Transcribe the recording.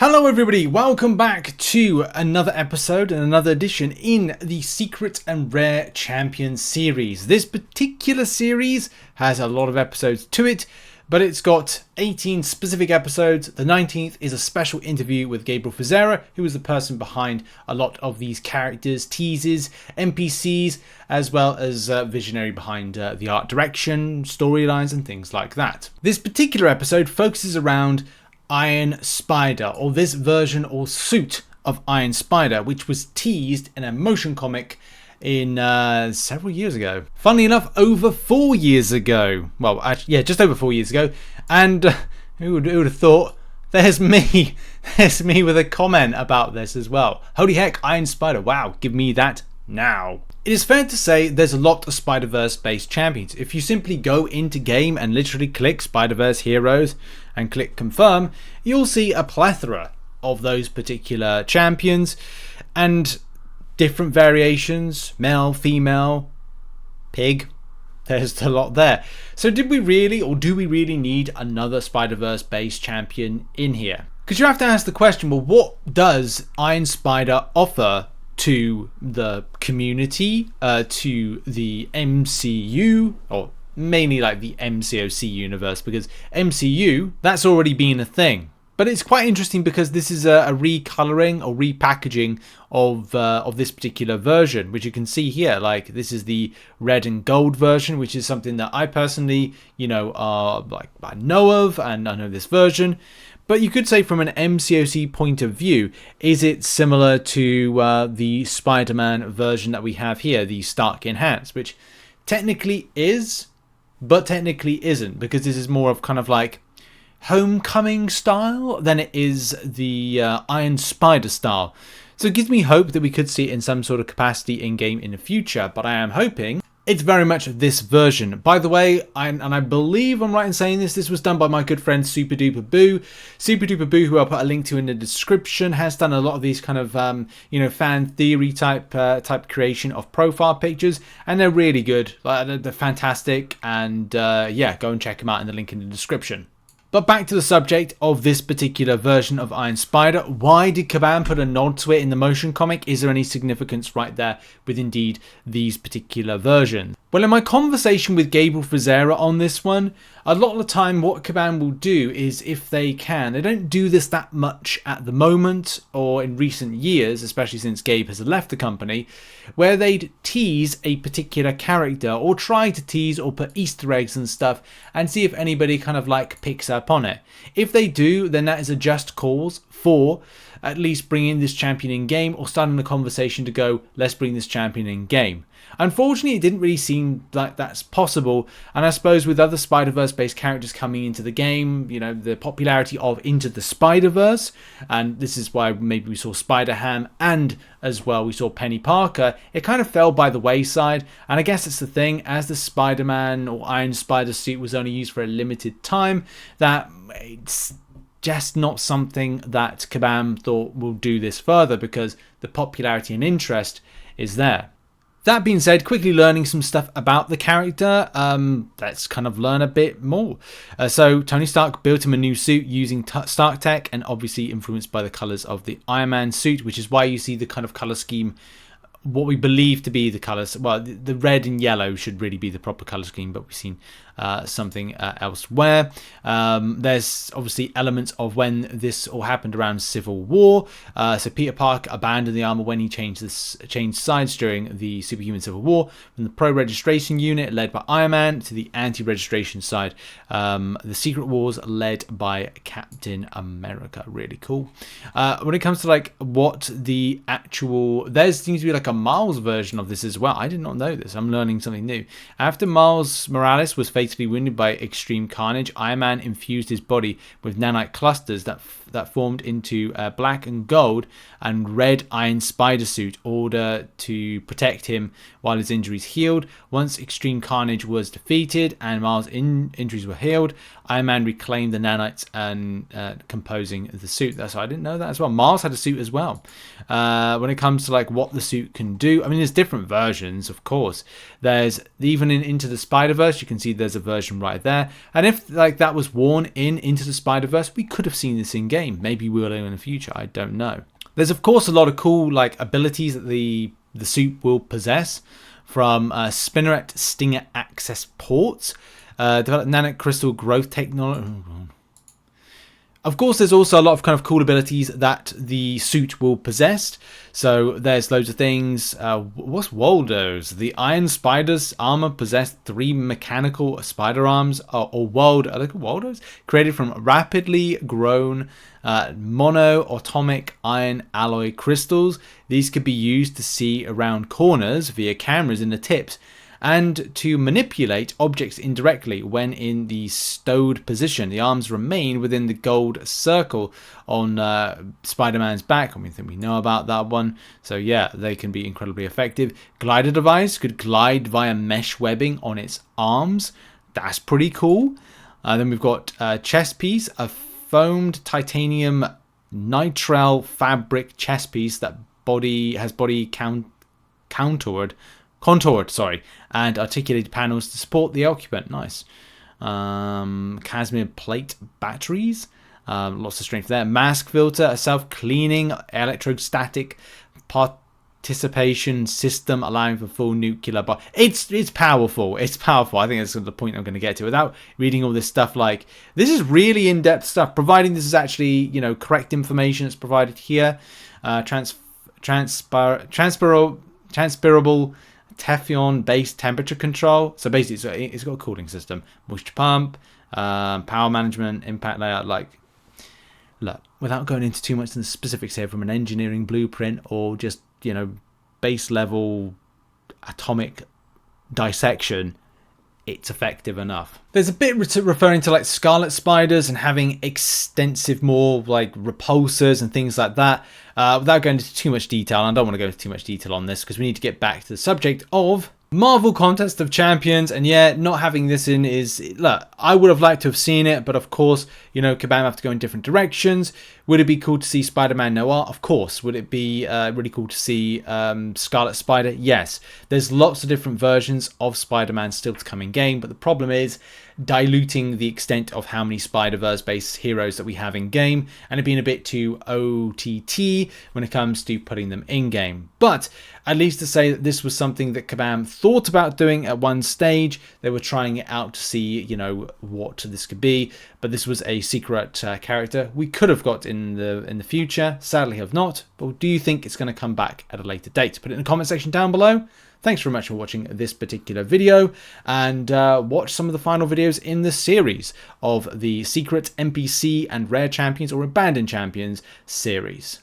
Hello everybody, welcome back to another episode and another edition in the Secret and Rare Champions series. This particular series has a lot of episodes to it, but it's got 18 specific episodes. The 19th is a special interview with Gabriel Fizera, who is the person behind a lot of these characters, teases, NPCs, as well as visionary behind the art direction, storylines and things like that. This particular episode focuses around Iron Spider, or this version or suit of Iron Spider, which was teased in a motion comic in several years ago. Funnily enough, over 4 years ago. Well, actually, yeah, just over 4 years ago. And who would have thought? There's me. There's me with a comment about this as well. Holy heck, Iron Spider. Wow, give me that now. It is fair to say there's a lot of Spider-Verse based champions. If you simply go into game and literally click Spider-Verse Heroes and click confirm, you'll see a plethora of those particular champions and different variations, male, female, pig. There's a lot there. So did we really, or do we really need another Spider-Verse based champion in here? Because you have to ask the question, well, what does Iron Spider offer to the community, to the MCU, or mainly like the MCOC universe, because MCU, that's already been a thing. But it's quite interesting because this is a recoloring or repackaging of this particular version, which you can see here. Like, this is the red and gold version, which is something that I personally, I know of, and I know this version. But you could say from an MCOC point of view, is it similar to the Spider-Man version that we have here, the Stark Enhanced, which technically is, but technically isn't, because this is more of kind of like Homecoming style than it is the Iron Spider style. So it gives me hope that we could see it in some sort of capacity in-game in the future, but I am hoping it's very much this version. By the way, I believe I'm right in saying this was done by my good friend Super Duper Boo. Super Duper Boo, who I'll put a link to in the description, has done a lot of these kind of, fan theory type creation of profile pictures, and they're really good. They're fantastic, and go and check them out in the link in the description. But back to the subject of this particular version of Iron Spider. Why did Kabam put a nod to it in the motion comic? Is there any significance right there with indeed these particular versions? Well, in my conversation with Gabriel Fizera on this one, a lot of the time what Kabam will do is, if they can, they don't do this that much at the moment or in recent years, especially since Gabe has left the company, where they'd tease a particular character or try to tease or put Easter eggs and stuff and see if anybody kind of like picks up on it. If they do, then that is a just cause for at least bringing this champion in game or starting a conversation to go, let's bring this champion in game. Unfortunately, it didn't really seem like that's possible, and I suppose with other Spider-Verse based characters coming into the game, the popularity of Into the Spider-Verse, and this is why maybe we saw Spider-Ham and as well we saw Penny Parker, it kind of fell by the wayside. And I guess it's the thing, as the Spider-Man or Iron Spider suit was only used for a limited time, that it's just not something that Kabam thought will do this further, because the popularity and interest is there. That being said, quickly learning some stuff about the character, let's kind of learn a bit more. So Tony Stark built him a new suit using Stark tech, and obviously influenced by the colours of the Iron Man suit, which is why you see the kind of colour scheme, what we believe to be the colours. Well, the red and yellow should really be the proper colour scheme, but we've seen something elsewhere. There's obviously elements of when this all happened around Civil War. So Peter Parker abandoned the armor when he changed sides during the Superhuman Civil War, from the pro-registration unit led by Iron Man to the anti-registration side. The Secret Wars led by Captain America. Really cool. When it comes to like what the actual, there seems to be like a Miles version of this as well. I did not know this. I'm learning something new. After Miles Morales was fatally wounded by extreme carnage, Iron Man infused his body with nanite clusters that formed into black and gold and red Iron Spider suit in order to protect him while his injuries healed. Once extreme carnage was defeated and Miles' injuries were healed, Iron Man reclaimed the nanites and composing the suit. That's, I didn't know that as well. Miles had a suit as well. When it comes to like what the suit can do. I mean, there's different versions, of course. There's even in Into the Spider-Verse, you can see there's a version right there. And if like that was worn in Into the Spider-Verse, we could have seen this in game. Maybe we will in the future. I don't know. There's of course a lot of cool like abilities that the suit will possess, from Spinneret Stinger access ports, developed nanocrystal growth technology. Of course, there's also a lot of kind of cool abilities that the suit will possess. So there's loads of things. What's Waldo's? The Iron Spider's armor possessed 3 mechanical spider arms, or Waldo. Are they called Waldo's? Created from rapidly grown monoatomic iron alloy crystals. These could be used to see around corners via cameras in the tips, and to manipulate objects indirectly when in the stowed position. The arms remain within the gold circle on Spider-Man's back. I think we know about that one. So yeah, they can be incredibly effective. Glider device could glide via mesh webbing on its arms. That's pretty cool. Then we've got a chest piece, a foamed titanium nitrile fabric chest piece that has body contoured, and articulated panels to support the occupant. Nice. Casimir plate batteries. Lots of strength there. Mask filter, a self-cleaning electrostatic participation system allowing for full nuclear. But it's powerful. It's powerful. I think that's the point I'm going to get to without reading all this stuff. Like, this is really in-depth stuff. Providing this is actually, you know, correct information that's provided here. Transferable Teflon based temperature control. So basically it's got a cooling system, moisture pump, power management, impact layout. Like, look, without going into too much in the specifics here from an engineering blueprint or just, you know, base level atomic dissection, it's effective enough. There's a bit referring to like scarlet spiders and having extensive more like repulsors and things like that. Without going into too much detail, and I don't want to go into too much detail on this because we need to get back to the subject of Marvel Contest of Champions. And yeah, not having this in is, look, I would have liked to have seen it, but of course, you know, Kabam have to go in different directions. Would it be cool to see Spider-Man Noir? Of course. Would it be really cool to see Scarlet Spider? Yes. There's lots of different versions of Spider-Man still to come in game, but the problem is diluting the extent of how many Spider-Verse based heroes that we have in game, and it being a bit too OTT when it comes to putting them in game. But at least to say that this was something that Kabam thought about doing at one stage. They were trying it out to see, you know, what this could be, but this was a secret character we could have got in the future. Sadly have not. But do you think it's going to come back at a later date? Put it in the comment section down below. Thanks very much for watching this particular video, and watch some of the final videos in the series of the Secret, NPC and Rare Champions or Abandoned Champions series.